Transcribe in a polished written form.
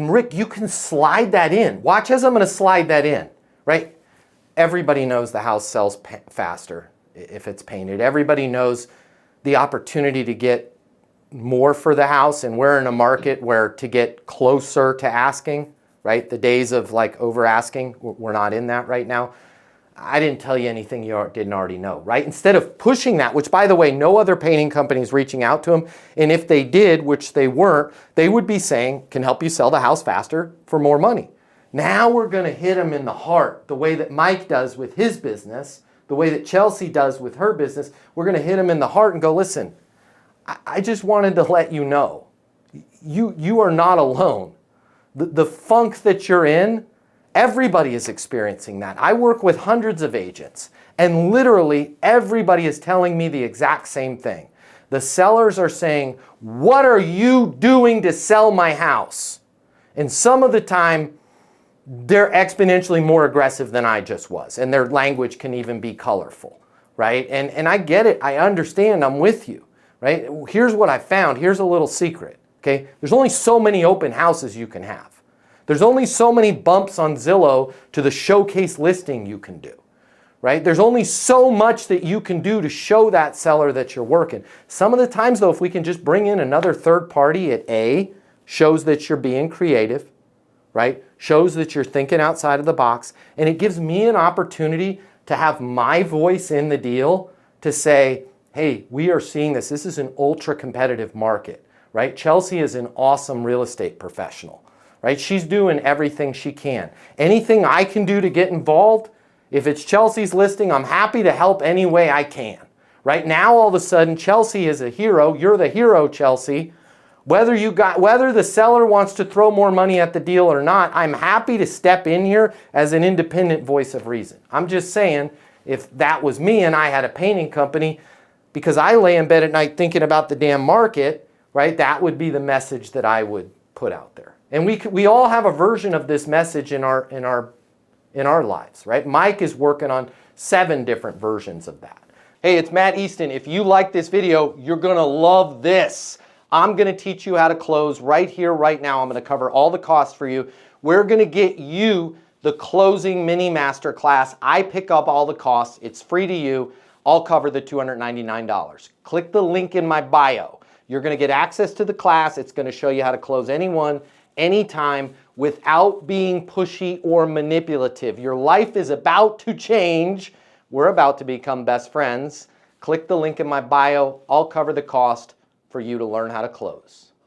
And Rick, you can slide that in. Watch as I'm going to slide that in, right? Everybody knows the house sells faster if it's painted. Everybody knows the opportunity to get more for the house, and we're in a market where to get closer to asking, right? The days of like over asking, we're not in that right now. I didn't tell you anything you didn't already know, right? Instead of pushing that, which by the way, no other painting company is reaching out to them. And if they did, which they weren't, they would be saying, can help you sell the house faster for more money. Now we're going to hit them in the heart the way that Mike does with his business, the way that Chelsea does with her business. We're going to hit them in the heart and go, listen, I just wanted to let you know, you are not alone. The funk that you're in, everybody is experiencing that. I work with hundreds of agents, and literally everybody is telling me the exact same thing. The sellers are saying, what are you doing to sell my house? And some of the time, they're exponentially more aggressive than I just was, and their language can even be colorful, right? And I get it. I understand. I'm with you, right? Here's what I found. Here's a little secret, okay? There's only so many open houses you can have. There's only so many bumps on Zillow to the showcase listing you can do, right? There's only so much that you can do to show that seller that you're working. Some of the times, though, if we can just bring in another third party at A, shows that you're being creative, right? Shows that you're thinking outside of the box, and it gives me an opportunity to have my voice in the deal to say, hey, we are seeing this. This is an ultra competitive market, right? Chelsea is an awesome real estate professional, right? She's doing everything she can. Anything I can do to get involved, if it's Chelsea's listing, I'm happy to help any way I can. Right now, all of a sudden, Chelsea is a hero. You're the hero, Chelsea. Whether the seller wants to throw more money at the deal or not, I'm happy to step in here as an independent voice of reason. I'm just saying, if that was me and I had a painting company, because I lay in bed at night thinking about the damn market, right? That would be the message that I would put out there. And we all have a version of this message in our lives, right? Mike is working on 7 different versions of that. Hey, it's Matt Easton. If you like this video, you're gonna love this. I'm gonna teach you how to close right here, right now. I'm gonna cover all the costs for you. We're gonna get you the closing mini masterclass. I pick up all the costs. It's free to you. I'll cover the $299. Click the link in my bio. You're gonna get access to the class. It's gonna show you how to close anyone, anytime, without being pushy or manipulative. Your life is about to change. We're about to become best friends. Click the link in my bio. I'll cover the cost for you to learn how to close.